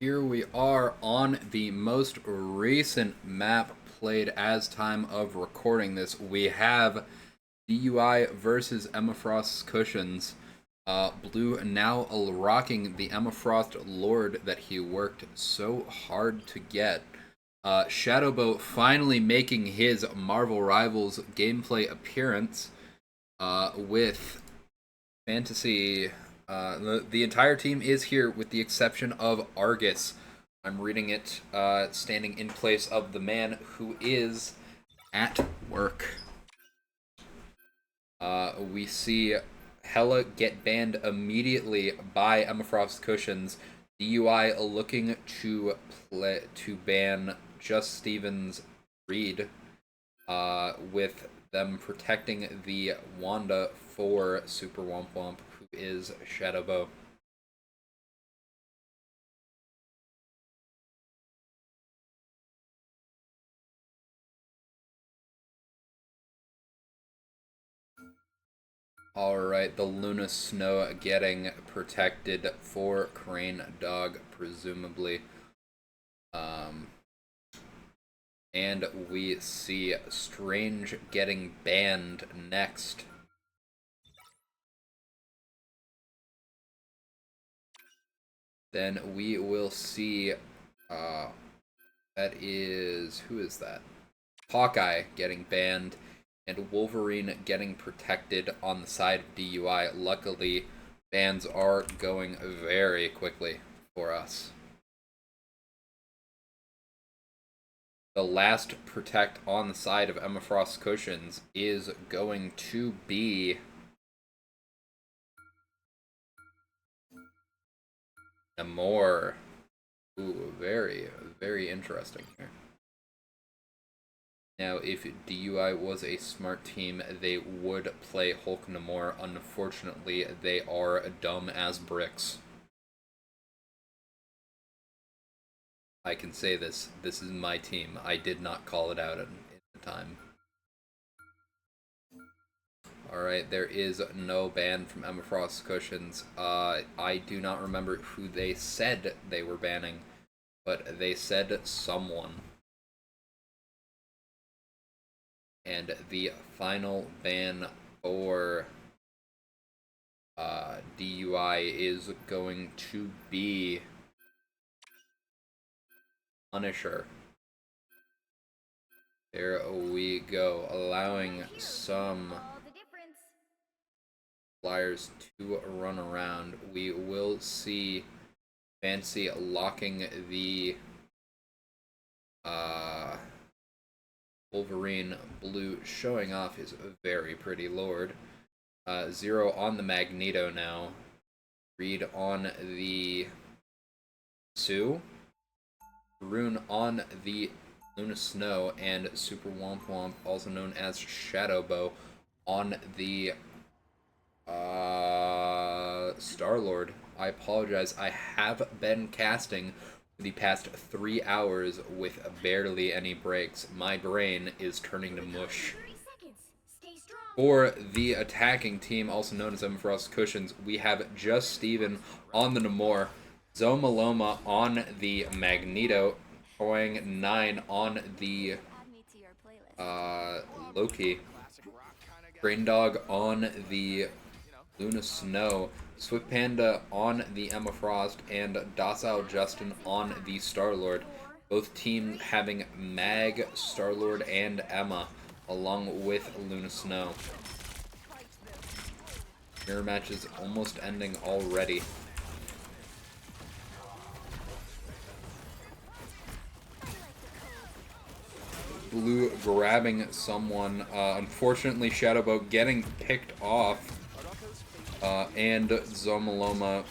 Here we are on the most recent map played as time of recording this. We have DUI versus Emma Frost's Cushions. Blue now rocking the Emma Frost Lord that he worked so hard to get. Shadowbow finally making his Marvel Rivals gameplay appearance with Fantasy. The entire team is here with the exception of Argus. I'm reading it standing in place of the man who is at work. We see Hella get banned immediately by Emma Frost's Cushions. DUI looking to ban Just Stevens Reed, with them protecting the Wanda for Super Womp Womp, who is Shadowbow. Alright, the Luna Snow getting protected for Crane Dog, presumably. And we see Strange getting banned next. Then we will see, who is that? Hawkeye getting banned, and Wolverine getting protected on the side of DUI. Luckily, bans are going very quickly for us. The last protect on the side of Emma Frost's Cushions is going to be Namor. Ooh, very, very interesting here. Now, if DUI was a smart team, they would play Hulk Namor. Unfortunately, they are dumb as bricks. I can say this. This is my team. I did not call it out in the time. Alright, there is no ban from Emma Frost's Cushions. I do not remember who they said they were banning, but they said someone. And the final ban for DUI is going to be Punisher. There we go, allowing some flyers to run around. We will see Fancy locking the Wolverine Blue, showing off his very pretty Lord. Zero on the Magneto now. Reed on the Sue. Rune on the Luna Snow, and Super Womp Womp, also known as Shadowbow, on the Star-Lord. I apologize. I have been casting for the past 3 hours with barely any breaks. My brain is turning to mush. For the attacking team, also known as Emma Frost's Cushions, we have Just Steven on the Namor, Zomaloma on the Magneto, Toying 9 on the Loki, Brain Dog on the Luna Snow, Swift Panda on the Emma Frost, and Docile Justin on the Star-Lord. Both teams having Mag, Star-Lord, and Emma, along with Luna Snow. Mirror match is almost ending already. Blue grabbing someone. Unfortunately, Shadowbow getting picked off. And Zomaloma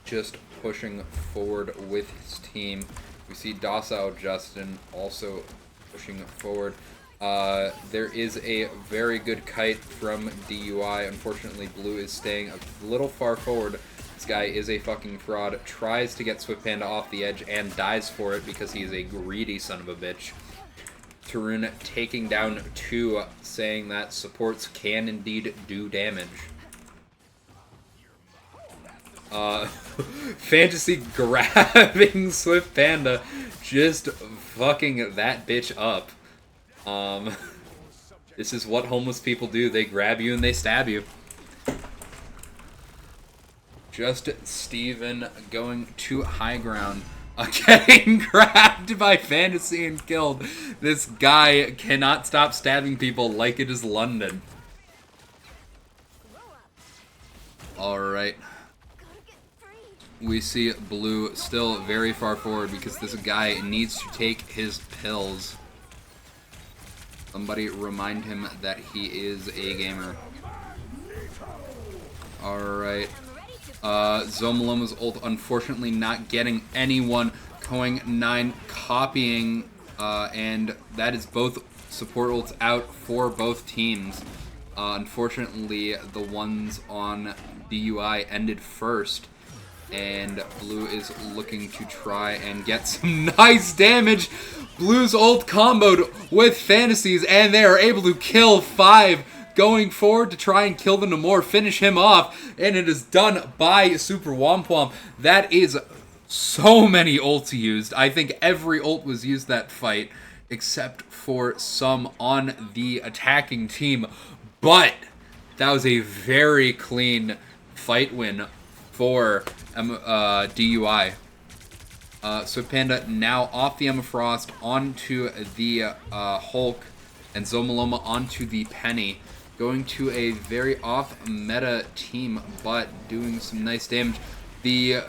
just pushing forward with his team. We see Docile Justin also pushing forward. There is a very good kite from DUI. Unfortunately, Blue is staying a little far forward. This guy is a fucking fraud. Tries to get Swift Panda off the edge and dies for it because he is a greedy son of a bitch. Tarun taking down 2, saying that supports can indeed do damage. Fantasy grabbing Swift Panda, just fucking that bitch up. This is what homeless people do. They grab you and they stab you. Just Steven going to high ground. Getting grabbed by Fantasy and killed. This guy cannot stop stabbing people like it is London. Alright. We see Blue still very far forward because this guy needs to take his pills. Somebody remind him that he is a gamer. Alright. Zomaloma's ult unfortunately not getting anyone. Going 9 copying, and that is both support ults out for both teams. Unfortunately, the ones on DUI ended first, and Blue is looking to try and get some nice damage. Blue's ult comboed with Fantasies, and they are able to kill 5. Going forward to try and kill the Namor, finish him off, and it is done by Super Womp Womp. That is so many ults used. I think every ult was used that fight, except for some on the attacking team. But that was a very clean fight win for DUI. Swift Panda now off the Emma Frost onto the Hulk, and Zomaloma onto the Penny. Going to a very off-meta team, but doing some nice damage. The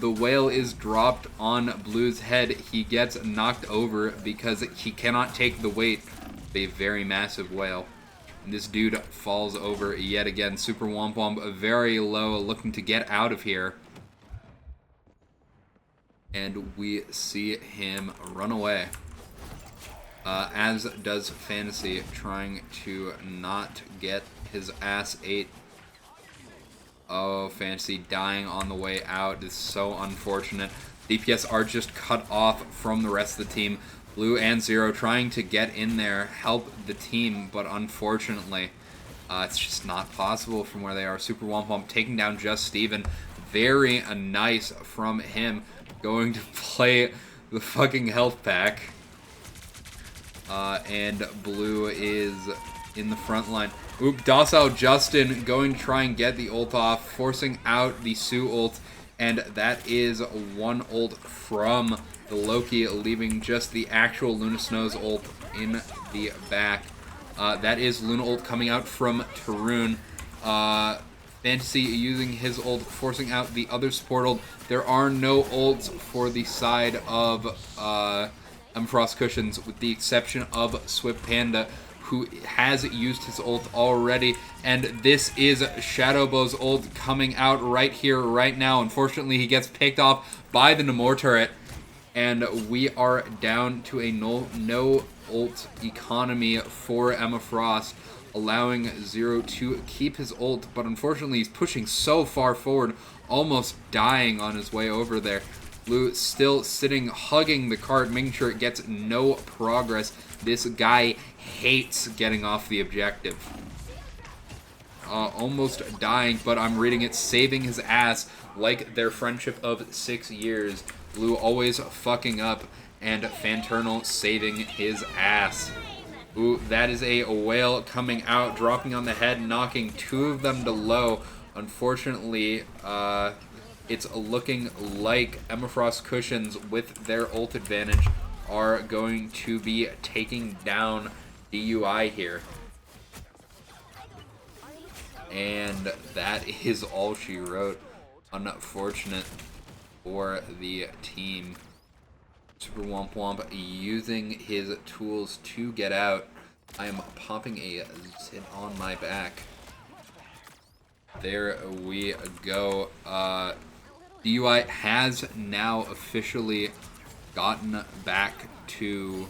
whale is dropped on Blue's head. He gets knocked over because he cannot take the weight of a very massive whale. And this dude falls over yet again. Super Womp Womp very low, looking to get out of here. And we see him run away. As does Fantasy, trying to not get his ass ate. Oh, Fantasy dying on the way out is so unfortunate. DPS are just cut off from the rest of the team. Blue and Zero trying to get in there, help the team, but unfortunately, it's just not possible from where they are. Super Womp Womp taking down Just Steven. Very nice from him. Going to play the fucking health pack. And Blue is in the front line. Oop, Docile Justin going to try and get the ult off, forcing out the Sue ult, and that is one ult from the Loki, leaving just the actual Luna Snow's ult in the back. That is Luna ult coming out from Tarun. Fantasy using his ult, forcing out the other support ult. There are no ults for the side of Frost Cushions, with the exception of Swift Panda, who has used his ult already. And this is Shadowbow's ult coming out right here, right now. Unfortunately, he gets picked off by the Namor turret. And we are down to a no ult economy for Emma Frost, allowing Zero to keep his ult. But unfortunately, he's pushing so far forward, almost dying on his way over there. Blue still sitting, hugging the cart, making sure it gets no progress. This guy hates getting off the objective. Almost dying, but I'm reading it, saving his ass like their friendship of 6 years. Blue always fucking up, and Fanternal saving his ass. Ooh, that is a whale coming out, dropping on the head, knocking 2 of them to low. Unfortunately, it's looking like Emma Frost Cushions, with their ult advantage, are going to be taking down DUI here. And that is all she wrote. Unfortunate for the team. Super Womp Womp using his tools to get out. I am popping a zit on my back. There we go. DUI has now officially gotten back to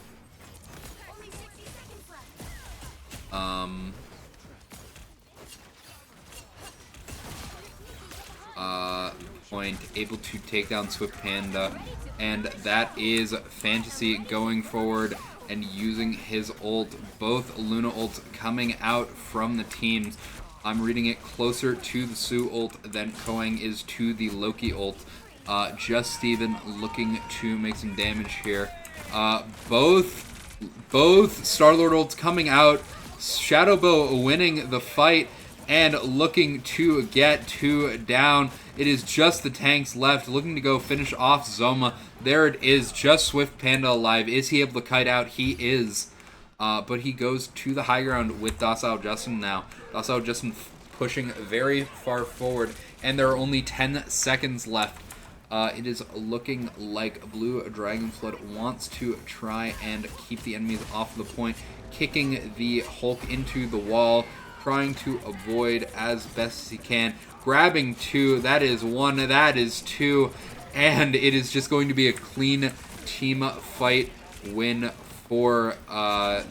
point, able to take down Swift Panda, and that is Fantasy going forward and using his ult. Both Luna ults coming out from the teams. I'm reading it closer to the Sue ult than Koang is to the Loki ult. Just Steven looking to make some damage here. Both Star-Lord ults coming out. Shadowbow winning the fight and looking to get 2 down. It is just the tanks left, looking to go finish off Zoma. There it is, just Swift Panda alive. Is he able to kite out? He is. But he goes to the high ground with Docile Justin now. Docile Justin pushing very far forward, and there are only 10 seconds left. It is looking like Blue Dragonflood wants to try and keep the enemies off the point, kicking the Hulk into the wall, trying to avoid as best as he can, grabbing 2, that is 1, that is 2, and it is just going to be a clean team fight win for the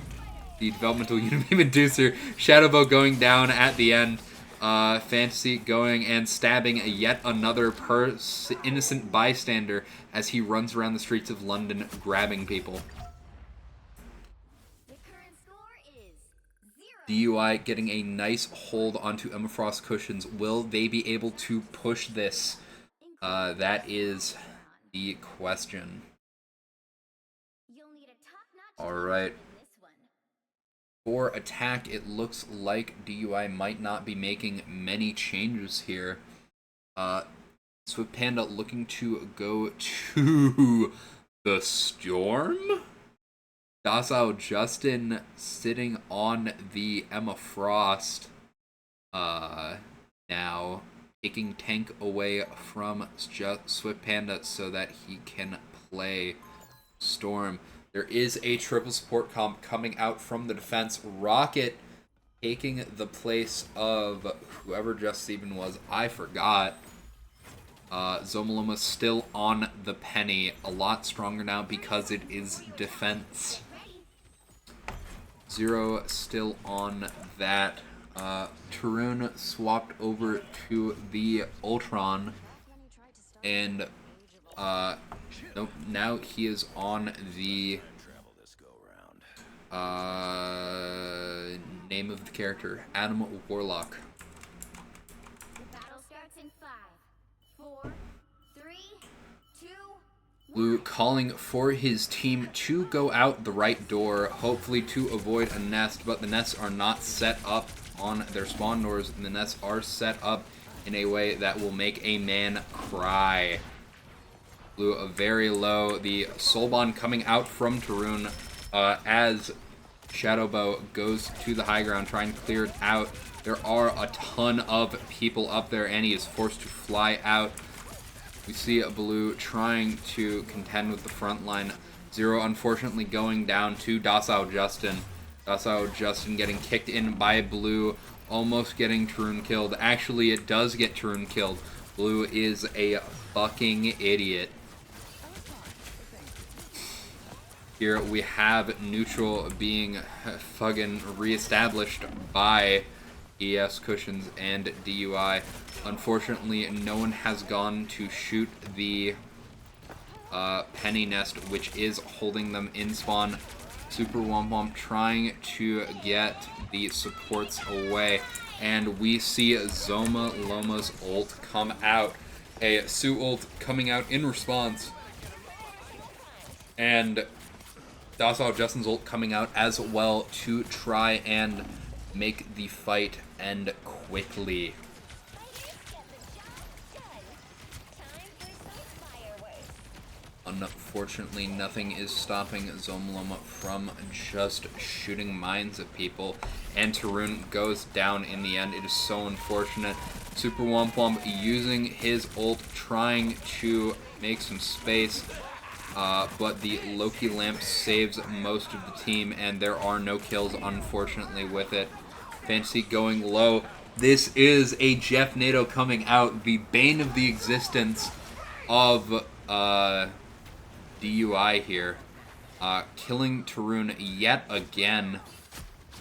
Developmental Unibeam Inducer. Shadowbow going down at the end. Fantasy going and stabbing yet another innocent bystander as he runs around the streets of London grabbing people. DUI getting a nice hold onto Emma Frost cushions. Will they be able to push this? That is the question. Alright. For attack, it looks like DUI might not be making many changes here. Swift Panda looking to go to the Storm? Docile Justin sitting on the Emma Frost. Now taking tank away from Swift Panda so that he can play Storm. There is a triple support comp coming out from the defense. Rocket taking the place of whoever Just Steven was. I forgot. Zomaloma still on the Penny. A lot stronger now because it is defense. Zero still on that. Tarun swapped over to the Ultron. And nope, now he is on the name of the character, Adam Warlock. Blue calling for his team to go out the right door, hopefully to avoid a nest, but the nests are not set up on their spawn doors, and the nests are set up in a way that will make a man cry. Blue very low. The Soul Bond coming out from Tarun as Shadowbow goes to the high ground, trying to clear it out. There are a ton of people up there, and he is forced to fly out. We see Blue trying to contend with the front line. Zero unfortunately going down to Docile Justin. Docile Justin getting kicked in by Blue, almost getting Tarun killed. Actually, it does get Tarun killed. Blue is a fucking idiot. Here we have neutral being fucking reestablished by ES Cushions and DUI. Unfortunately, no one has gone to shoot the Penny Nest, which is holding them in spawn. Super Womp Womp trying to get the supports away. And we see Zoma Loma's ult come out. A Sue ult coming out in response. And Docile Justin's ult coming out as well to try and make the fight end quickly. Unfortunately, nothing is stopping Zomaloma from just shooting mines at people, and Tarun goes down in the end. It is so unfortunate. Super Womp Womp using his ult, trying to make some space, but the Loki Lamp saves most of the team, and there are no kills, unfortunately, with it. Fantasy going low. This is a Jeff NATO coming out, the bane of the existence of DUI here, killing Tarun yet again,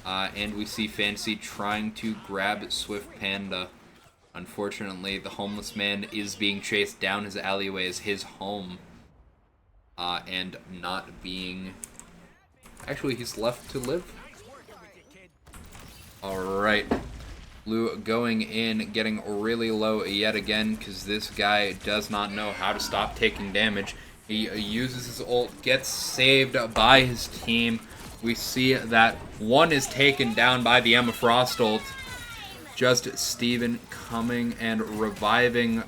and we see Fantasy trying to grab Swift Panda. Unfortunately, the homeless man is being chased down his alleyway as his home, and not being... Actually, he's left to live. Alright. Blue going in, getting really low yet again, because this guy does not know how to stop taking damage. He uses his ult, gets saved by his team. We see that one is taken down by the Emma Frost ult. Just Steven coming and reviving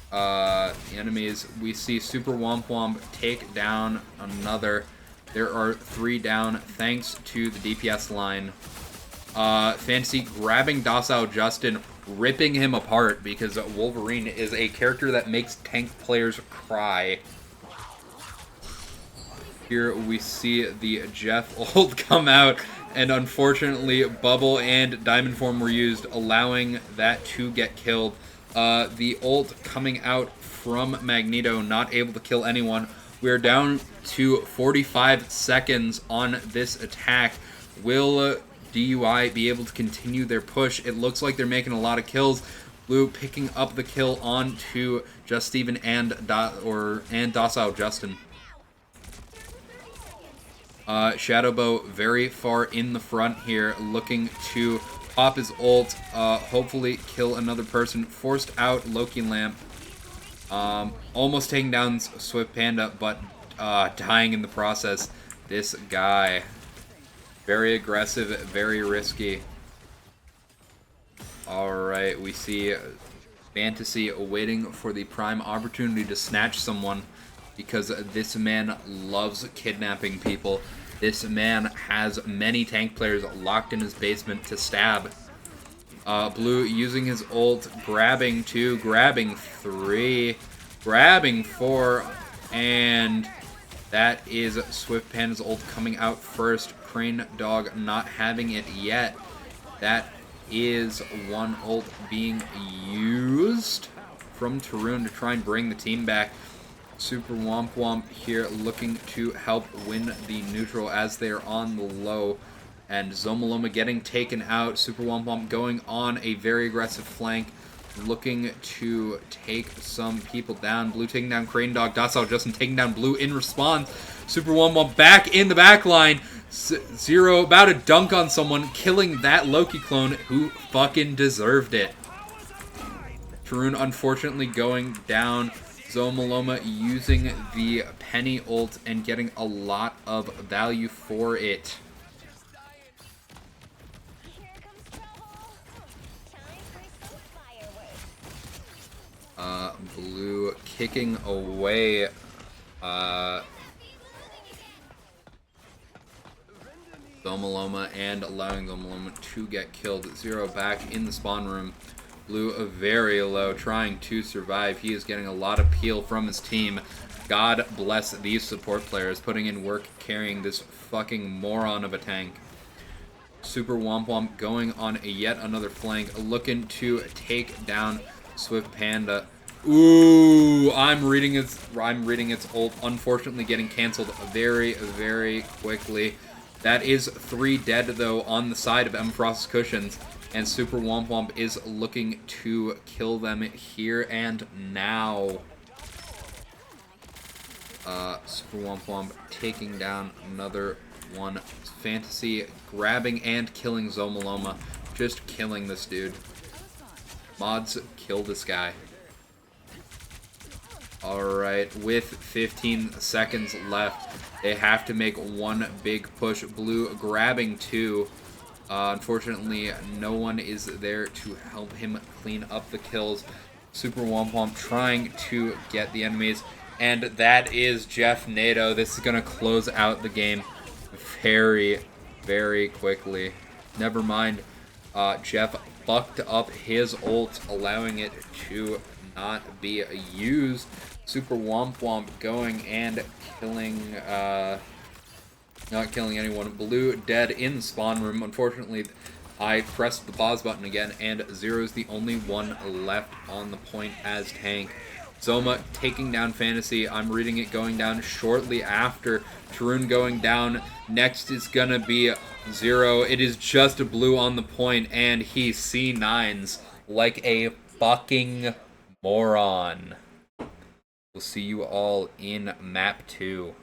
the enemies. We see Super Womp Womp take down another. There are 3 down thanks to the DPS line. Fantasy grabbing Docile Justin, ripping him apart because Wolverine is a character that makes tank players cry. Here we see the Jeff ult come out, and unfortunately Bubble and Diamond Form were used, allowing that to get killed. The ult coming out from Magneto, not able to kill anyone. We're down to 45 seconds on this attack. Will DUI be able to continue their push? It looks like they're making a lot of kills. Blue picking up the kill onto Just Steven and Docile Justin. Shadowbow very far in the front here, looking to pop his ult, hopefully kill another person. Forced out Loki Lamp, almost taking down Swift Panda, but dying in the process. This guy, very aggressive, very risky. Alright, we see Fantasy waiting for the prime opportunity to snatch someone, because this man loves kidnapping people. This man has many tank players locked in his basement to stab. Blue using his ult, grabbing 2, grabbing 3, grabbing 4, and that is Swift Panda's ult coming out first. Crane Dog not having it yet. That is one ult being used from Tarun to try and bring the team back. Super Womp Womp here looking to help win the neutral as they are on the low. And Zomaloma getting taken out. Super Womp Womp going on a very aggressive flank, looking to take some people down. Blue taking down Crane Dog. Docile Justin taking down Blue in response. Super Womp Womp back in the back line. Zero about to dunk on someone, killing that Loki clone who fucking deserved it. Tarun unfortunately going down. Zomaloma using the Penny ult and getting a lot of value for it. Blue kicking away Zomaloma and allowing Zomaloma to get killed. Zero back in the spawn room. Blue very low, trying to survive. He is getting a lot of peel from his team. God bless these support players, putting in work carrying this fucking moron of a tank. Super Womp Womp going on yet another flank, looking to take down Swift Panda. Ooh, I'm reading its ult, unfortunately getting canceled very, very quickly. That is 3 dead though on the side of M Frost's Cushions. And Super Womp Womp is looking to kill them here and now. Super Womp Womp taking down another one. Fantasy grabbing and killing Zomaloma. Just killing this dude. Mods, kill this guy. Alright, with 15 seconds left, they have to make one big push. Blue grabbing 2. Unfortunately, no one is there to help him clean up the kills. Super Womp Womp trying to get the enemies. And that is Jeff NATO. This is going to close out the game very, very quickly. Never mind, Jeff fucked up his ult, allowing it to not be used. Super Womp Womp going and killing... not killing anyone. Blue dead in the spawn room. Unfortunately, I pressed the pause button again, and Zero's the only one left on the point as tank. Zoma taking down Fantasy. I'm reading it going down shortly after. Tarun going down. Next is gonna be Zero. It is just a Blue on the point, and he C9s like a fucking moron. We'll see you all in map 2.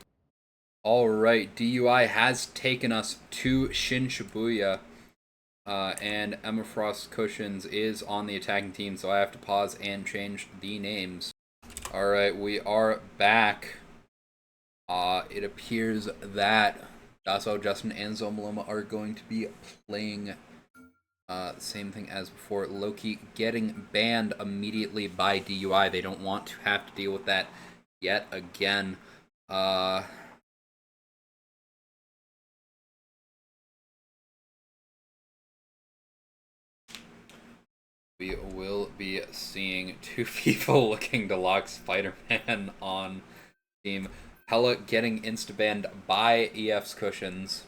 Alright, DUI has taken us to Shin Shibuya. And Emma Frost Cushions is on the attacking team, so I have to pause and change the names. Alright, we are back. It appears that Dasso, Justin, and Zomaloma are going to be playing same thing as before. Loki getting banned immediately by DUI. They don't want to have to deal with that yet again. We will be seeing two people looking to lock Spider-Man on team. Hella getting insta-banned by EF's Cushions.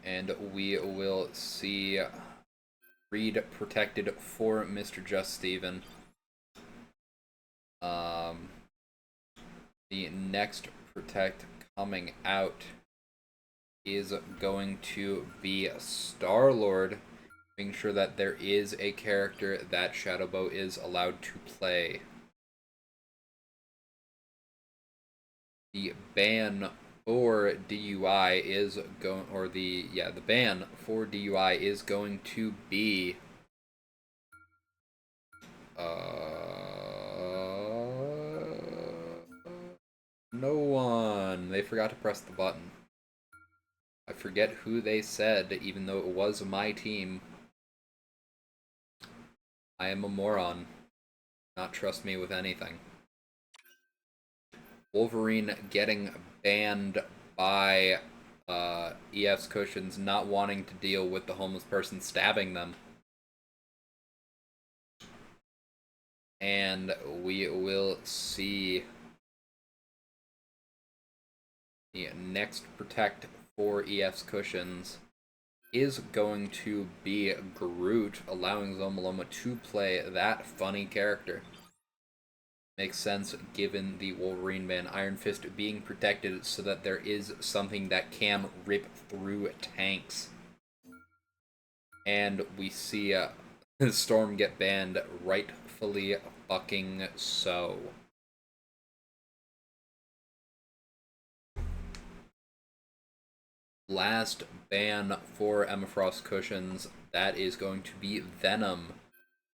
And we will see Reed protected for Mr. Just Steven. The next protect coming out is going to be Star-Lord, making sure that there is a character that Shadowbow is allowed to play. The ban for DUI is going, or the ban for DUI is going to be no one. They forgot to press the button. I forget who they said, even though it was my team. I am a moron. Not trust me with anything. Wolverine getting banned by EF's Cushions, not wanting to deal with the homeless person stabbing them. And we will see the next protect for EF's Cushions is going to be Groot, allowing Zomaloma to play that funny character. Makes sense given the Wolverine ban. Iron Fist being protected so that there is something that can rip through tanks. And we see Storm get banned, rightfully fucking so. Last ban for Emma Frost Cushions, that is going to be Venom.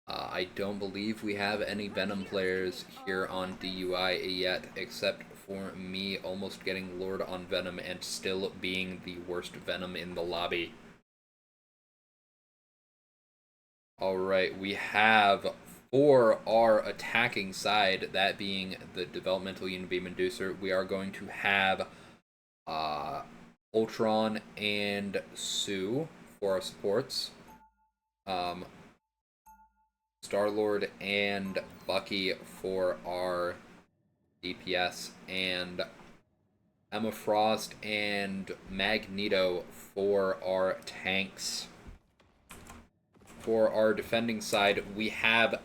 I don't believe we have any Venom players here on DUI yet, except for me almost getting lured on Venom and still being the worst Venom in the lobby. Alright, we have for our attacking side, that being the Developmental Unibeam Inducer, we are going to have Ultron and Sue for our supports. Star-Lord and Bucky for our DPS, and Emma Frost and Magneto for our tanks. For our defending side, we have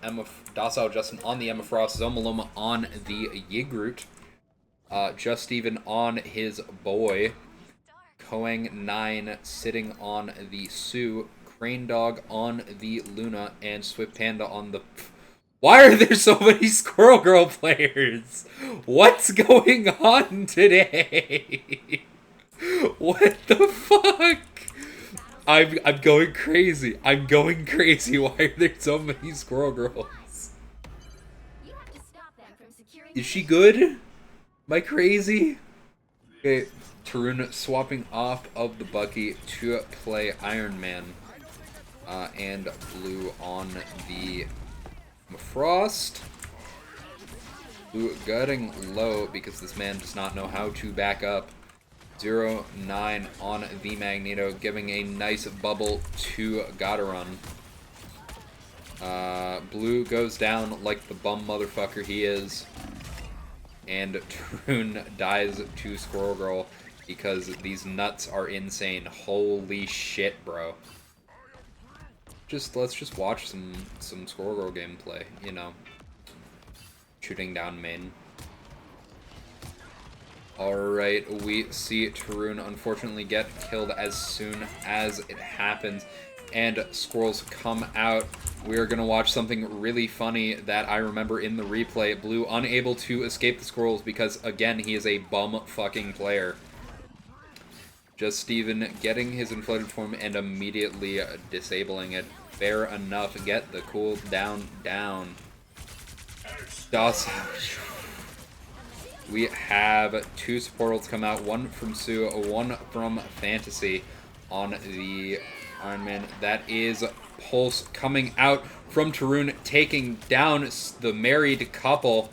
Docile Justin on the Emma Frost, Zomaloma on the Yigroot, Just Steven on his boy, Koang 9 sitting on the Sue, Crane Dog on the Luna, and Swift Panda on the... Why are there so many Squirrel Girl players? What's going on today? What the fuck? I'm going crazy. I'm going crazy. Why are there so many Squirrel Girls? Is she good? Am I crazy? Okay, Tarun swapping off of the Bucky to play Iron Man. And Blue on the Frost. Blue getting low because this man does not know how to back up. 0-9 on the Magneto, giving a nice bubble to Gotta Run. Blue goes down like the bum motherfucker he is. And Tarun dies to Squirrel Girl because these nuts are insane. Holy shit, bro. Let's just watch some Squirrel Girl gameplay, you know. Shooting down main. Alright, we see Tarun unfortunately get killed as soon as it happens, and squirrels come out. We are going to watch something really funny that I remember in the replay. Blue unable to escape the squirrels because, again, he is a bum fucking player. Just Steven getting his inflated form and immediately disabling it. Fair enough. Get the cool down. DOS. We have 2 support ults come out. One from Sue, one from Fantasy on the Iron Man. That is Pulse coming out from Tarun, taking down the married couple.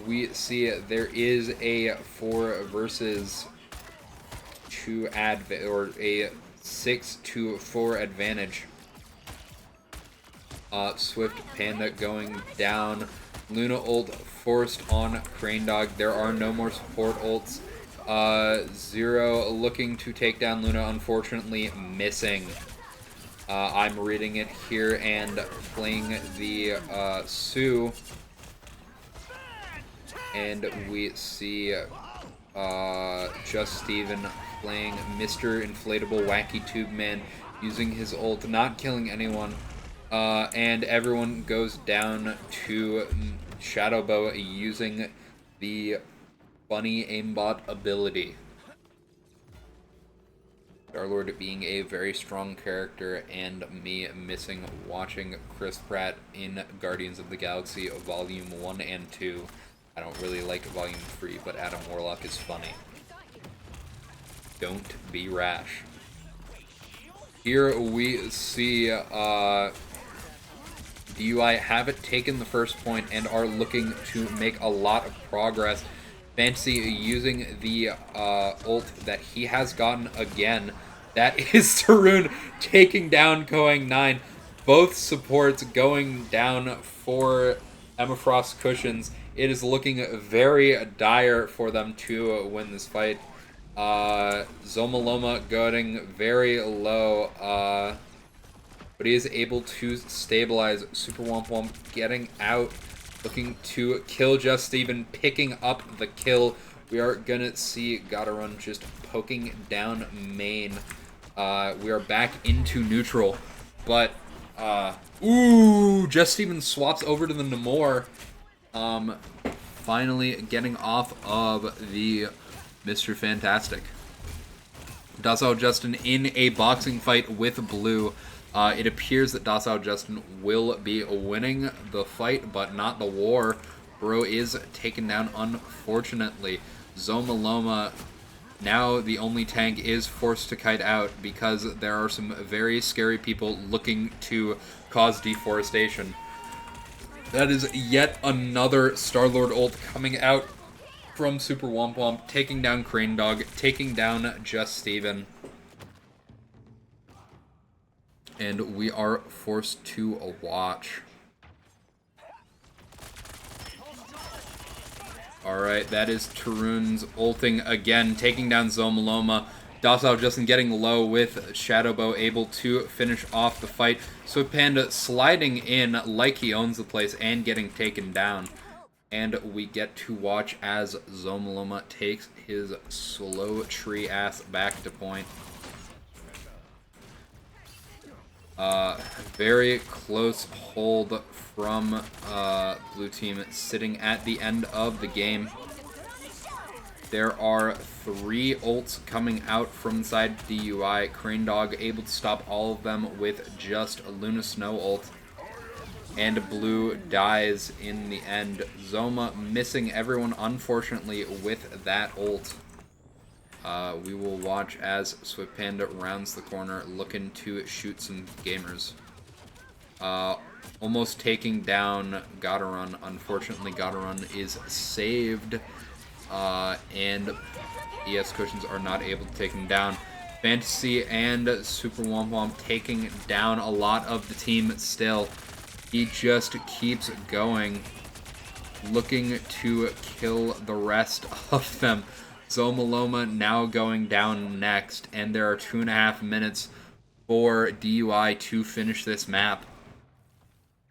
We see there is a 4 versus 2 or a 6-4 advantage. Swift Panda going down. Luna ult forced on Crane Dog. There are no more support ults. Zero looking to take down Luna, unfortunately missing. I'm reading it here and playing the Sue. And we see Just Steven playing Mr. Inflatable Wacky Tube Man, using his ult, not killing anyone. And everyone goes down to Shadowbow using the funny aimbot ability. Starlord being a very strong character, and me missing watching Chris Pratt in Guardians of the Galaxy Volume 1 and 2. I don't really like Volume 3, but Adam Warlock is funny. Don't be rash. Here we see DUI have it taken the first point and are looking to make a lot of progress. Fantasy using the ult that he has gotten again. That is Tarun taking down Going 9. Both supports going down for Emma Frost Cushions. It is looking very dire for them to win this fight. Zomaloma going very low, but he is able to stabilize. Super Womp Womp getting out, looking to kill Just Steven, picking up the kill. We are gonna see Gotarun just poking down main. We are back into neutral, but Just Steven swaps over to the Namor. Finally getting off of the Mr. Fantastic. Docile Justin in a boxing fight with Blue. It appears that Docile Justin will be winning the fight, but not the war. Bro is taken down, unfortunately. Zomaloma, now the only tank, is forced to kite out because there are some very scary people looking to cause deforestation. That is yet another Star-Lord ult coming out from Super Womp Womp, taking down Crane Dog, taking down Just Steven. And we are forced to watch. Alright, that is Tarun's ulting again, taking down Zomaloma. Docile Justin getting low with Shadowbow, able to finish off the fight. Swift Panda sliding in like he owns the place and getting taken down. And we get to watch as Zomaloma takes his slow tree ass back to point. Very close hold from Blue Team sitting at the end of the game. There are 3 ults coming out from inside DUI. Crane Dog able to stop all of them with just a Luna Snow ult. And Blue dies in the end. Zoma missing everyone, unfortunately, with that ult. We will watch as Swift Panda rounds the corner, looking to shoot some gamers. Almost taking down Gotarun. Unfortunately, Gotarun is saved. And ES Cushions are not able to take him down. Fantasy and Super Womp Womp taking down a lot of the team still. He just keeps going, looking to kill the rest of them. Zomaloma now going down next, and there are 2.5 minutes for DUI to finish this map.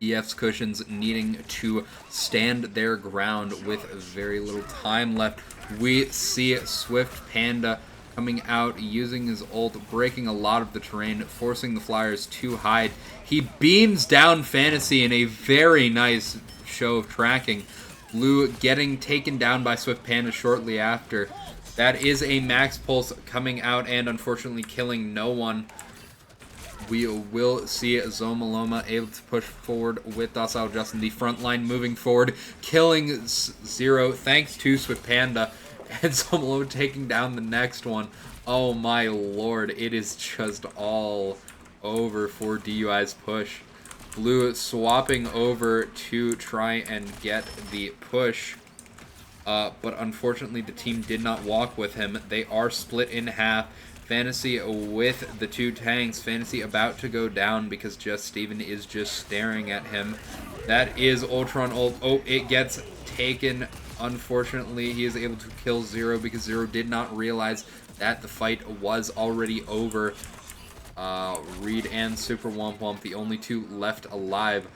EF's Cushions needing to stand their ground with very little time left. We see Swift Panda coming out, using his ult, breaking a lot of the terrain, forcing the Flyers to hide. He beams down Fantasy in a very nice show of tracking. Blue getting taken down by Swift Panda shortly after. That is a max pulse coming out and unfortunately killing no one. We will see Zomaloma able to push forward with Docile Justin. The front line moving forward, killing Zero thanks to Swift Panda. And Zomaloma taking down the next one. Oh my lord, it is just all over for DUI's push. Blue swapping over to try and get the push. But unfortunately the team did not walk with him. They are split in half. Fantasy with the two tanks. Fantasy about to go down because Just Steven is just staring at him. That is Ultron ult. Oh, it gets taken. Unfortunately, he is able to kill Zero because Zero did not realize that the fight was already over. Reed and Super Womp Womp, the only two left alive.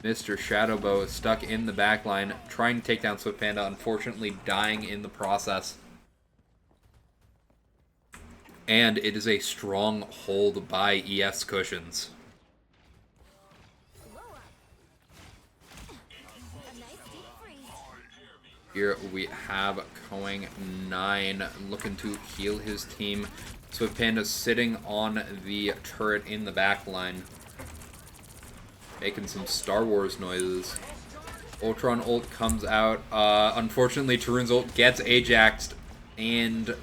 Mr. Shadowbow stuck in the backline, trying to take down Swift Panda, unfortunately dying in the process. And it is a strong hold by ES Cushions. Here we have Going 9 looking to heal his team. Swift Panda sitting on the turret in the back line, making some Star Wars noises. Ultron ult comes out. Unfortunately, Tarun's ult gets Ajaxed, and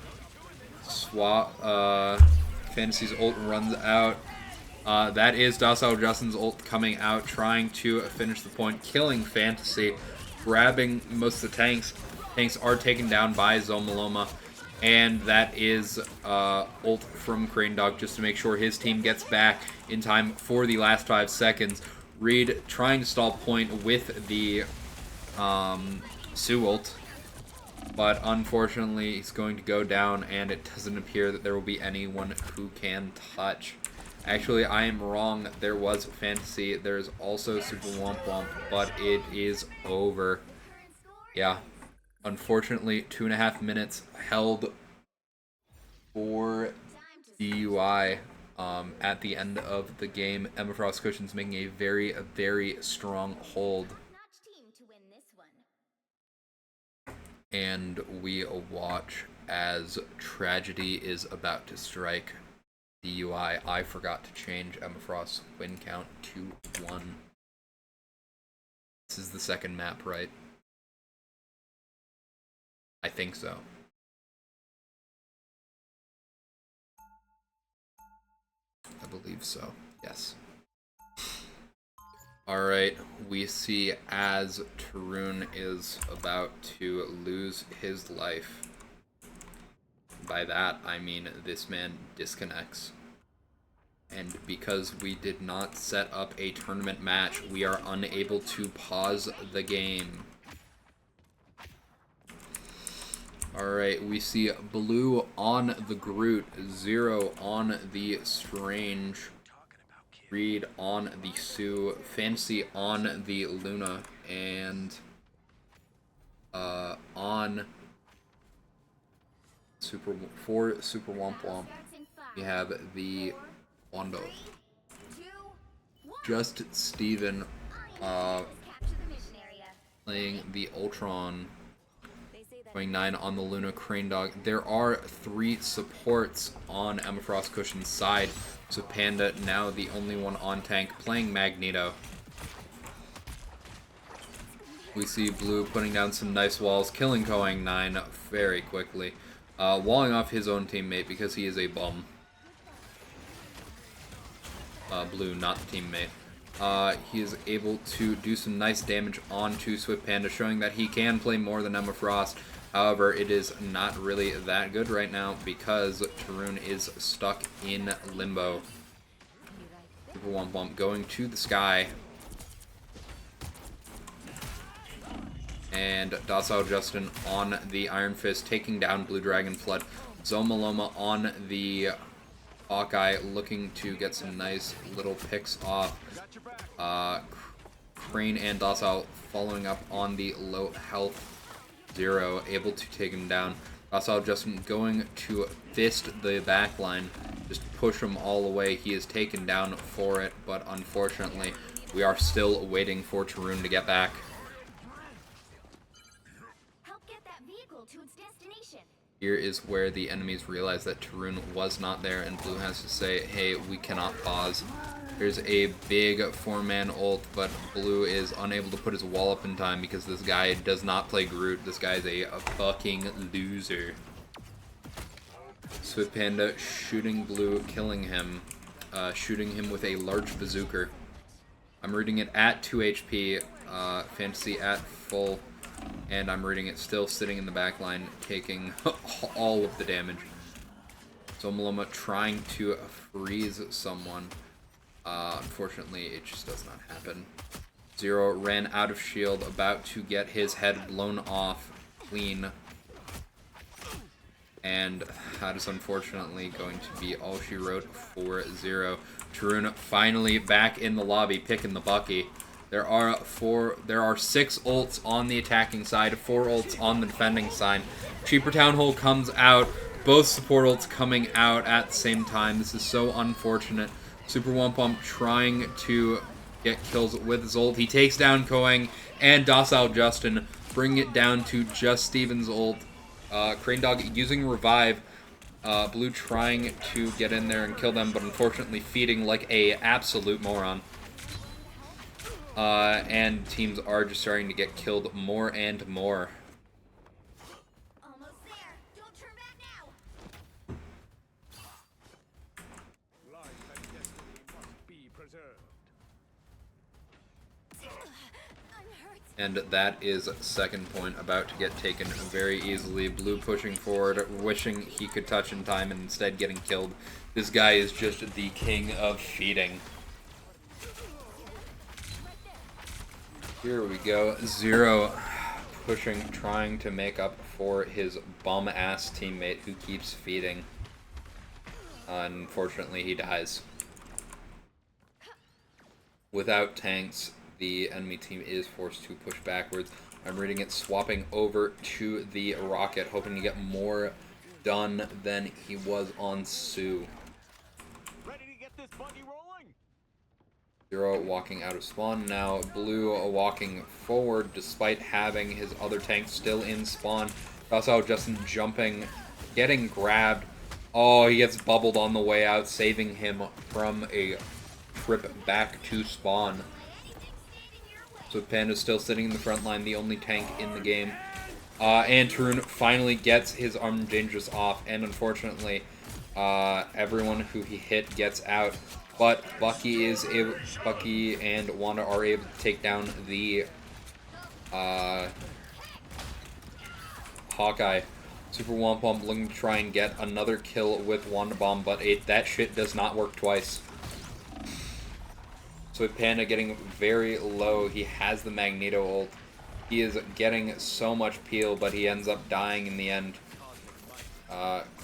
Fantasy's ult runs out. That is Docile Justin's ult coming out, trying to finish the point, killing Fantasy, grabbing most of the tanks. Tanks are taken down by Zomaloma, and that is ult from Crane Dog just to make sure his team gets back in time for the last 5 seconds. Reed trying to stall point with the Sue ult, but unfortunately he's going to go down, and it doesn't appear that there will be anyone who can touch. Actually, I am wrong. There was Fantasy. There's also Super Womp Womp, but it is over. Yeah. Unfortunately, 2.5 minutes held for DUI at the end of the game. Emma Frost Cushions making a very, very strong hold. And we watch as tragedy is about to strike DUI. I forgot to change Emma Frost's win count to 1. This is the second map, right? I think so. I believe so, yes. Alright, we see as Tarun is about to lose his life. By that, I mean this man disconnects. And because we did not set up a tournament match, we are unable to pause the game. Alright, we see Blue on the Groot, Zero on the Strange, Reed on the Sue, Fantasy on the Luna, and on Super Womp Womp, we have the Wando. Just Steven playing the Ultron. Going 9 on the Luna Crane Dog. There are 3 supports on Emma Frost Cushion's side. So Panda, now the only one on tank, playing Magneto. We see Blue putting down some nice walls, killing Going 9 very quickly. Walling off his own teammate because he is a bum. Blue, not the teammate. He is able to do some nice damage onto Swift Panda, showing that he can play more than Emma Frost. However, it is not really that good right now because Tarun is stuck in limbo. Super Womp Womp going to the sky. And Docile Justin on the Iron Fist, taking down Blue Dragon Flood. Zomaloma on the Hawkeye, looking to get some nice little picks off. Crane and Docile following up on the low health Zero, able to take him down. Docile Justin going to fist the backline, just push him all away. He is taken down for it, but unfortunately, we are still waiting for Tarun to get back. Help get that vehicle to its destination. Here is where the enemies realize that Tarun was not there, and Blue has to say, hey, we cannot pause. There's a big 4-man ult, but Blue is unable to put his wall up in time because this guy does not play Groot. This guy is a fucking loser. Swift Panda shooting Blue, killing him, shooting him with a large bazooka. I'm reading it at 2 HP, Fantasy at full, and I'm reading it still sitting in the back line, taking all of the damage. So Maloma trying to freeze someone. Unfortunately, it just does not happen. Zero ran out of shield, about to get his head blown off clean. And that is unfortunately going to be all she wrote for Zero. Tarun finally back in the lobby, picking the Bucky. There are 6 ults on the attacking side, 4 ults on the defending side. Cheaper Town Hall comes out, both support ults coming out at the same time. This is so unfortunate. Super Wampum trying to get kills with his ult. He takes down Koeng and Docile Justin, bring it down to just Steven's ult. Crane Dog using Revive. Blue trying to get in there and kill them, but unfortunately feeding like a absolute moron. And teams are just starting to get killed more and more. Almost there. Don't turn back now. Life and destiny must be preserved. I'm hurt. And that is second point about to get taken very easily. Blue pushing forward, wishing he could touch in time and instead getting killed. This guy is just the king of feeding. Here we go. Zero pushing, trying to make up for his bum-ass teammate who keeps feeding. Unfortunately, he dies. Without tanks, the enemy team is forced to push backwards. I'm reading it swapping over to the rocket, hoping to get more done than he was on Sue. Ready to get this buggy rolling? Zero walking out of spawn now. Blue walking forward despite having his other tank still in spawn. Also Justin jumping, getting grabbed. Oh, he gets bubbled on the way out, saving him from a trip back to spawn. So Panda's still sitting in the front line, the only tank in the game. And Tarun finally gets his Armed Dangerous off, and unfortunately, everyone who he hit gets out. But Bucky and Wanda are able to take down the Hawkeye. Super Wampum looking to try and get another kill with Wanda Bomb, but that shit does not work twice. So with Panda getting very low, he has the Magneto ult. He is getting so much peel, but he ends up dying in the end.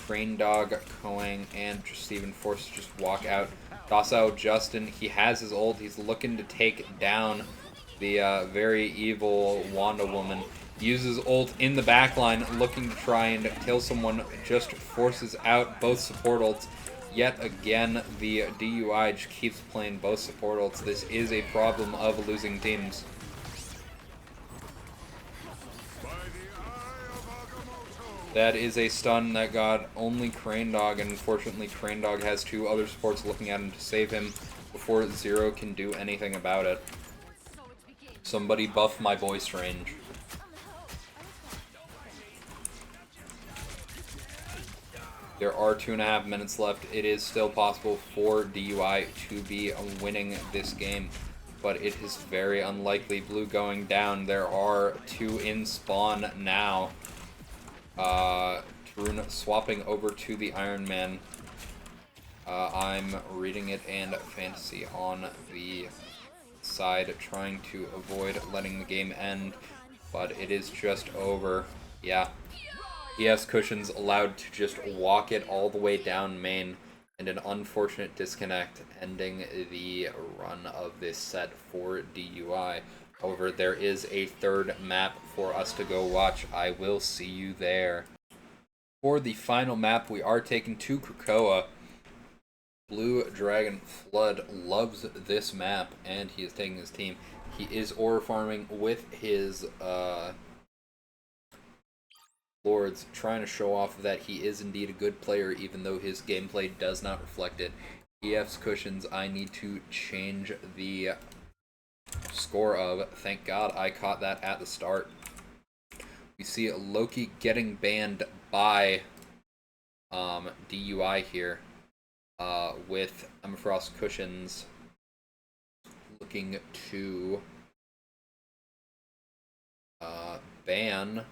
Crane Dog, Koeng, and Steven forced to just walk out. Docile Justin, he has his ult. He's looking to take down the very evil Wanda Woman. Uses ult in the backline, looking to try and kill someone. Just forces out both support ults. Yet again, the DUI just keeps playing both support ults. This is a problem of losing teams. That is a stun that got only Crane Dog, and unfortunately Crane Dog has 2 other supports looking at him to save him before Zero can do anything about it. Somebody buff my voice range. There are 2.5 minutes left. It is still possible for DUI to be winning this game, but it is very unlikely. Blue going down. There are 2 in spawn now. Tarun swapping over to the Iron Man. I'm reading it and Fantasy on the side, trying to avoid letting the game end, but it is just over. Yeah. ES Cushions allowed to just walk it all the way down main, and an unfortunate disconnect ending the run of this set for DUI. However, there is a 3rd map for us to go watch. I will see you there. For the final map, we are taking to Krakoa. Blue Dragon Flood loves this map, and he is taking his team. He is ore farming with his Lords, trying to show off that he is indeed a good player, even though his gameplay does not reflect it. EF's cushions, I need to change the score of. Thank God I caught that at the start. We see Loki getting banned by DUI here, with Emafrost cushions looking to ban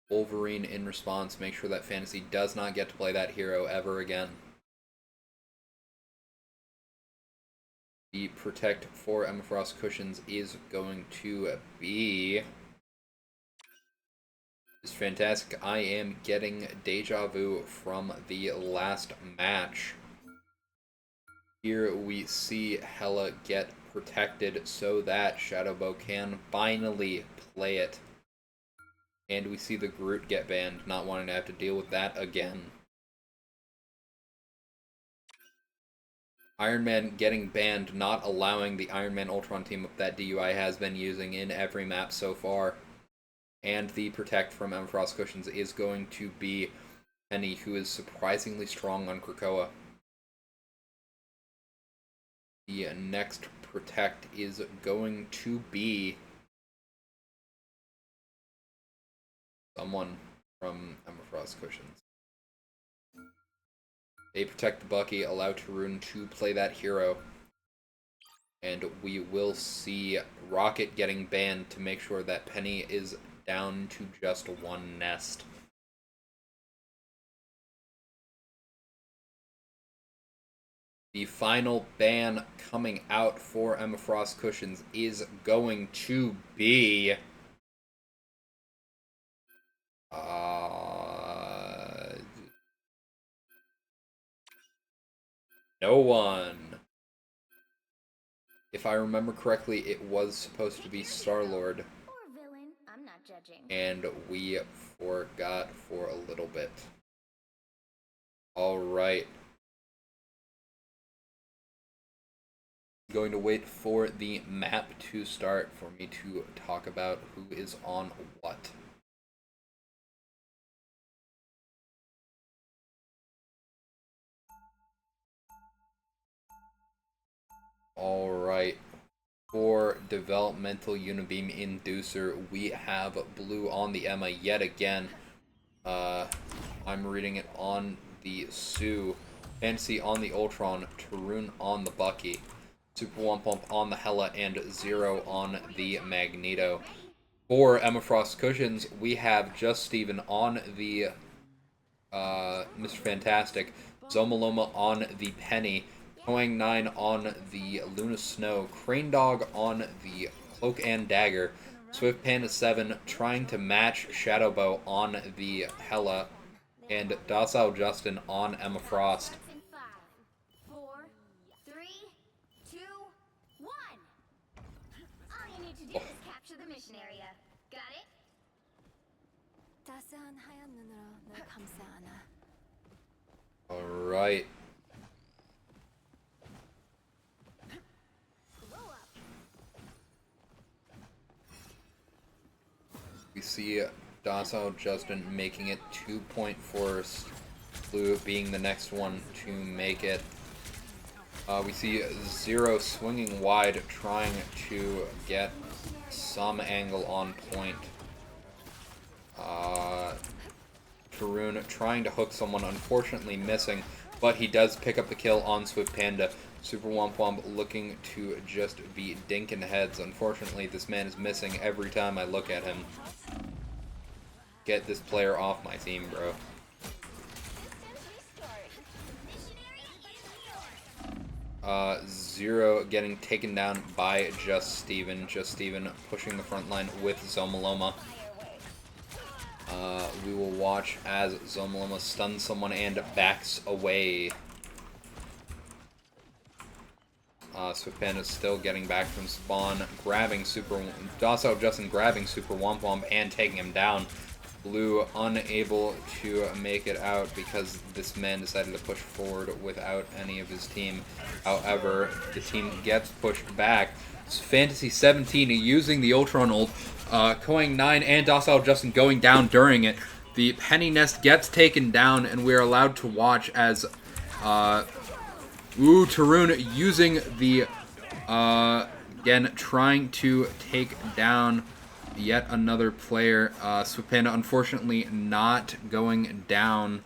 Wolverine in response, make sure that Fantasy does not get to play that hero ever again. The protect for Emafrost cushions is going to be... It's fantastic. I am getting deja vu from the last match. Here we see Hela get protected so that Shadowbow can finally play it. And we see the Groot get banned, not wanting to have to deal with that again. Iron Man getting banned, not allowing the Iron Man Ultron team up that DUI has been using in every map so far. And the protect from Emafrost cushions is going to be Penny, who is surprisingly strong on Krakoa. The next protect is going to be someone from Emafrost cushions. They protect the Bucky, allow Tarun to play that hero. And we will see Rocket getting banned to make sure that Penny is down to just one nest. The final ban coming out for Emafrost cushions is going to be... no one. If I remember correctly, it was supposed to be Star-Lord. Or villain, I'm not judging. And we forgot for a little bit. Alright. Going to wait for the map to start for me to talk about who is on what. Alright, for Developmental Unibeam Inducer, we have blue on the Emma yet again. I'm reading it on the Sue, Fantasy on the Ultron, Tarun on the Bucky, Super Womp on the Hela, and Zero on the Magneto. For Emafrost cushions, we have Just Steven on the Mr. Fantastic, Zomaloma on the Penny, Toang 9 on the Luna Snow, Crane Dog on the Cloak and Dagger, Swift Panda 7 trying to match Shadowbow on the Hela, and Docile Justin on Emafrost. In 5, 4, 3, 2, 1. All you need to do is capture the mission area. Got it? 따스한 하얀 눈으로 널 감싸 안아. Alright. We see Docile Justin making it 2 point first, Blue being the next one to make it. We see Zero swinging wide, trying to get some angle on point. Tarun trying to hook someone, unfortunately missing, but he does pick up the kill on Swift Panda. Super Womp Womp looking to just be dinking heads. Unfortunately, this man is missing every time I look at him. Get this player off my team, bro. Zero getting taken down by Just Steven. Just Steven pushing the front line with Zomaloma. We will watch as Zomaloma stuns someone and backs away. Swift Panda is still getting back from spawn, grabbing Docile Justin grabbing Super Womp Womp and taking him down. Blue unable to make it out because this man decided to push forward without any of his team. However, the team gets pushed back. Fantasy 17 using the Ultron ult, Koang 9 and Docile Justin going down during it. The Penny Nest gets taken down, and we are allowed to watch as Tarun using the again trying to take down yet another player. Sweet Panda unfortunately not going down.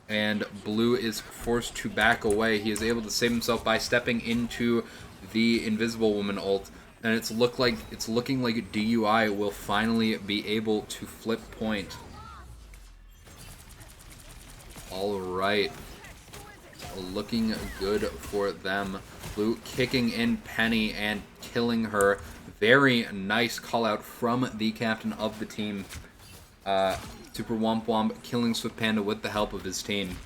And Blue is forced to back away. He is able to save himself by stepping into the Invisible Woman ult, and it's looking like DUI will finally be able to flip point. All right, looking good for them. Blue kicking in Penny and killing her. Very nice call out from the captain of the team. Super Womp Womp killing Swift Panda with the help of his team.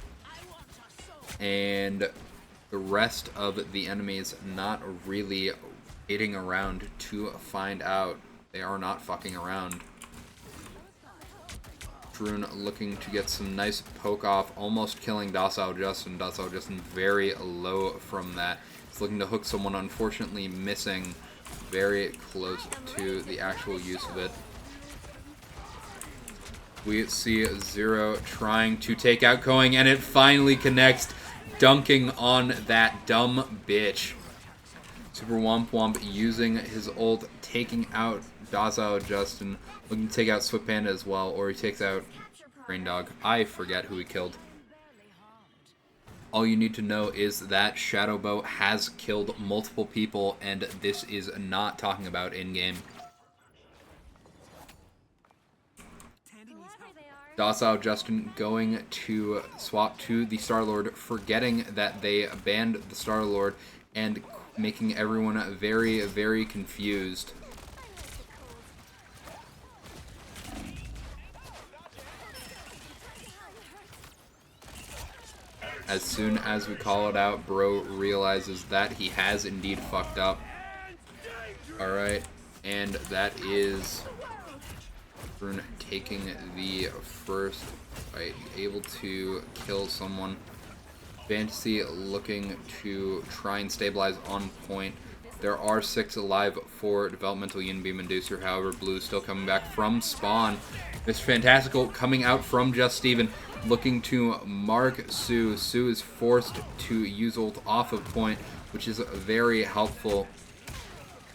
And the rest of the enemies not really waiting around to find out. They are not fucking around. Tarun looking to get some nice poke off, almost killing Docile Justin. Docile Justin very low from that. He's looking to hook someone, unfortunately missing. Very close to the actual use of it. We see Zero trying to take out Koang, and it finally connects, dunking on that dumb bitch. Super Womp Womp using his ult, taking out Docile Justin, looking to take out Swift Panda as well, or he takes out Rain Dog. I forget who he killed. All you need to know is that Shadowbow has killed multiple people, and this is not talking about in-game. Docile Justin going to swap to the Star-Lord, forgetting that they banned the Star-Lord and making everyone very, very confused. As soon as we call it out, Bro realizes that he has indeed fucked up. Alright, and that is Rune taking the first fight, able to kill someone. Fantasy looking to try and stabilize on point. There are 6 alive for Developmental Unibeam Inducer, however, Blue still coming back from spawn. This Fantastical coming out from Just Steven, looking to mark Sue. Sue is forced to use ult off of point, which is very helpful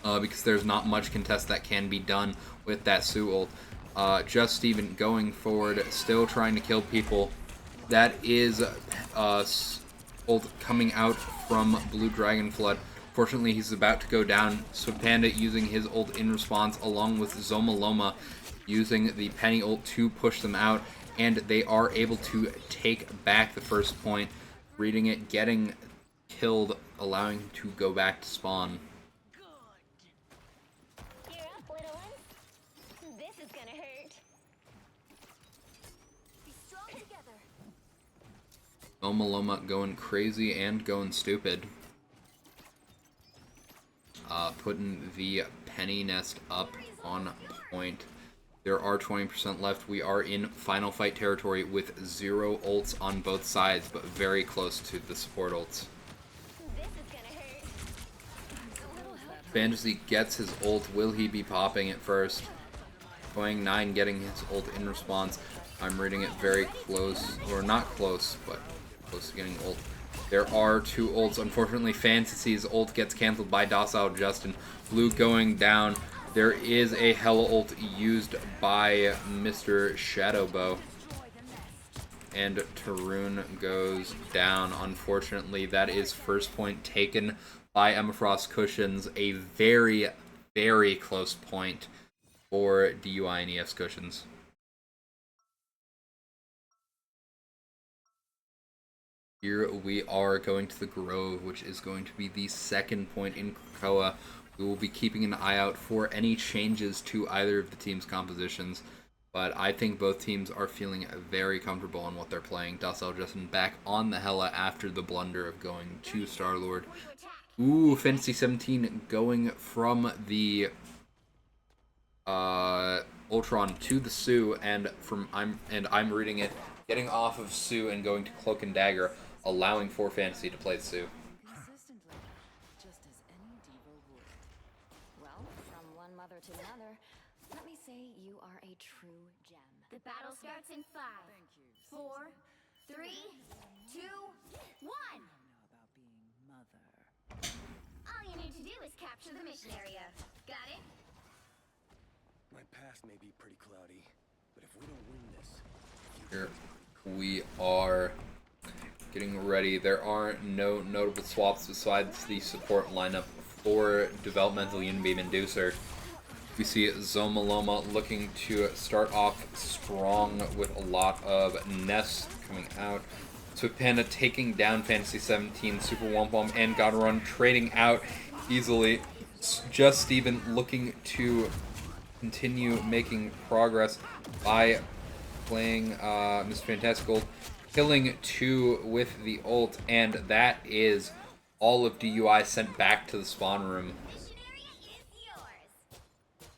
because there's not much contest that can be done with that Sue ult. Just Steven going forward, still trying to kill people. That is ult coming out from Blue Dragon Flood. Fortunately, he's about to go down. Swift Panda using his ult in response, along with Zomaloma using the Penny ult to push them out, and they are able to take back the first point, reading it, getting killed, allowing him to go back to spawn. You're up, little ones. This is gonna hurt. Be strong together. Zomaloma going crazy and going stupid. Putting the Penny Nest up on point. There are 20% left. We are in final fight territory with 0 ults on both sides, but very close to the support ults. This is gonna hurt. Fantasy gets his ult. Will he be popping it first? Koang 9 getting his ult in response. I'm reading it very close, or not close, but close to getting ult. There are 2 ults. Unfortunately, Fantasy's ult gets cancelled by Docile Justin. Blue going down. There is a Hella ult used by Mr. Shadowbow. And Tarun goes down. Unfortunately, that is first point taken by Emma Frost Cushions. A very, very close point for DUI and ES Cushions. Here we are going to the Grove, which is going to be the second point in Krakoa. We will be keeping an eye out for any changes to either of the team's compositions, but I think both teams are feeling very comfortable in what they're playing. Docile Justin back on the Hella after the blunder of going to Star-Lord. Ooh, Fantasy 17 going from the Ultron to the Sue, and I'm reading it, getting off of Sue and going to Cloak and Dagger, allowing for Fantasy to play Sue. Consistently, just as any diva would. Well, from one mother to another, let me say you are a true gem. The battle starts in 5, 4, 3, 2, 1. About being mother. All you need to do is capture the mission area. Got it? My past may be pretty cloudy, but if we don't win this, Here we are getting ready. There are no notable swaps besides the support lineup for Developmental Unibeam Inducer. We see Zomaloma looking to start off strong with a lot of Ness coming out. Swift Panda taking down Fantasy 17, Super Womp Womp, and Gotta Run trading out easily. Just Steven looking to continue making progress by playing Mr. Fantastical, killing 2 with the ult, and that is all of DUI sent back to the spawn room. Mission area is yours.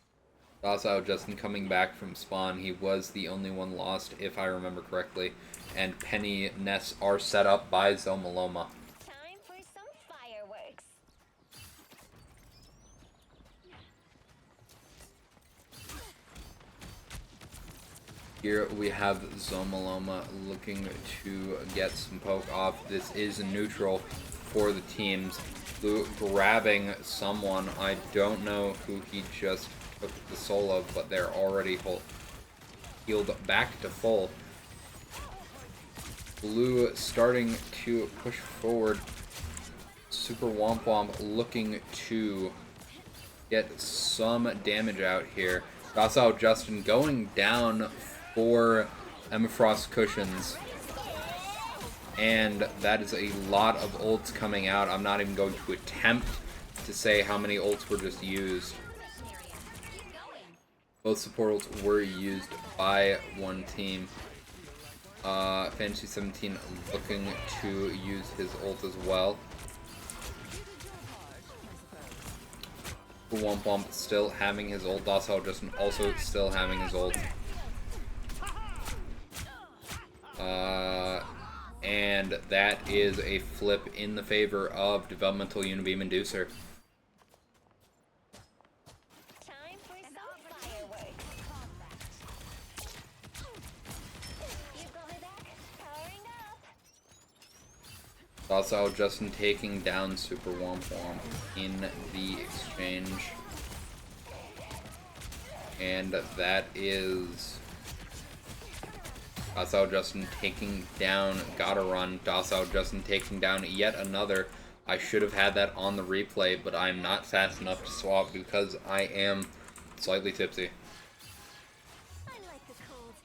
Also, Justin coming back from spawn, he was the only one lost, if I remember correctly, and Penny Ness are set up by Zomaloma. Time for some fireworks. Here we have Zomaloma looking to get some poke off. This is neutral for the teams. Blue grabbing someone. I don't know who he just took the soul of, but they're already healed back to full. Blue starting to push forward. Super Womp Womp looking to get some damage out here. Docile Justin going down for Emma Frost cushions. And that is a lot of ults coming out. I'm not even going to attempt to say how many ults were just used. Both support ults were used by one team. Fantasy 17 looking to use his ult as well. Womp Womp still having his ult. Docile Justin also still having his ult. And that is a flip in the favor of Developmental Unibeam Inducer. Time for some fireworks. You got me back. Powering up. Docile Justin taking down Super Womp Womp in the exchange. And that is Docile Justin taking down Gotta Run. Docile Justin taking down yet another. I should have had that on the replay, but I'm not fast enough to swap because I am slightly tipsy. I like the cold.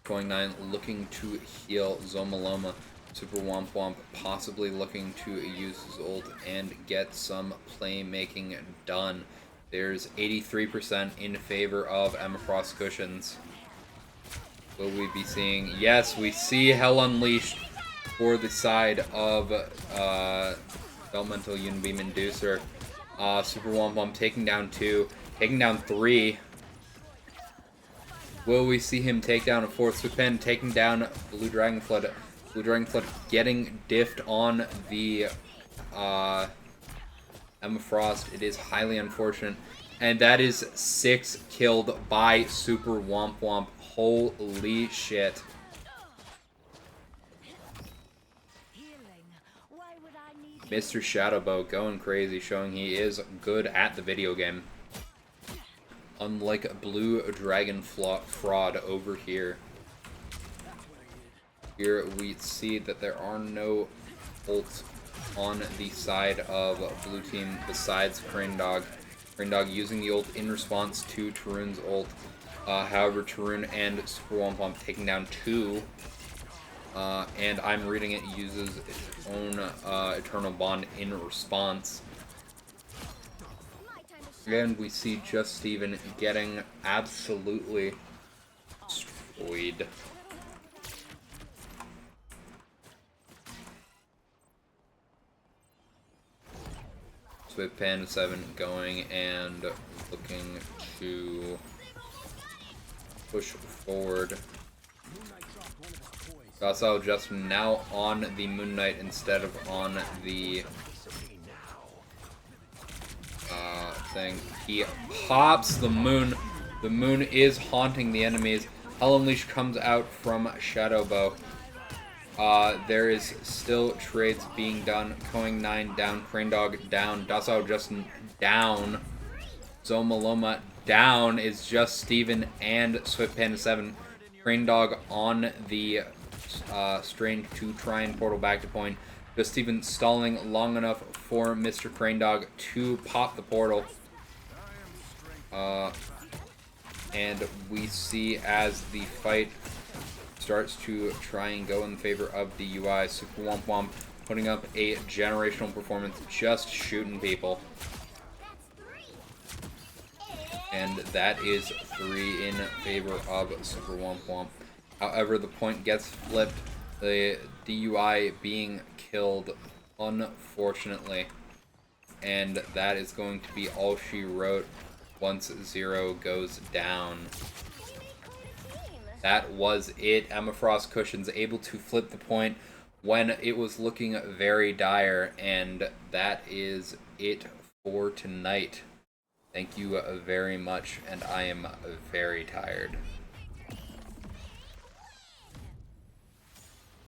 Going 9 looking to heal Zomaloma. Super Womp Womp possibly looking to use his ult and get some playmaking done. There's 83% in favor of Emma Frost cushions. Will we be seeing? Yes, we see Hell Unleashed for the side of Developmental Unibeam Inducer. Super Womp Womp taking down 2, taking down 3. Will we see him take down a 4th? Swift Pen taking down Blue Dragon Flood. Blue Dragon Flood getting diffed on the Emma Frost. It is highly unfortunate. And that is 6 killed by Super Womp Womp. Holy shit. Mr. Shadowbow going crazy, showing he is good at the video game. Unlike Blue Dragon Fraud over here. Here we see that there are no ults on the side of blue team besides Crane Dog. Crane Dog using the ult in response to Tarun's ult. However, Tarun and Super Womp Womp taking down 2. And I'm reading it uses its own Eternal Bond in response. And we see Just Steven getting absolutely destroyed. Swift Panda 7 going and looking to push forward. Docile Justin now on the Moon Knight instead of on the thing. He pops the moon. The moon is haunting the enemies. Hell Unleashed comes out from Shadow Bow. There is still trades being done. Going 9 down. Crane Dog down. Docile Justin down. Zomaloma down is just Steven and Swift Panda 7. Crane Dog on the strain to try and portal back to point. Just Steven stalling long enough for Mr. Crane Dog to pop the portal. And we see as the fight starts to try and go in favor of the UI. Super Womp Womp putting up a generational performance, just shooting people. And that is 3 in favor of Super Womp Womp. However, the point gets flipped, the DUI being killed, unfortunately. And that is going to be all she wrote once Zero goes down. That was it. Emma Frost Cushions able to flip the point when it was looking very dire. And that is it for tonight. Thank you very much, and I am very tired.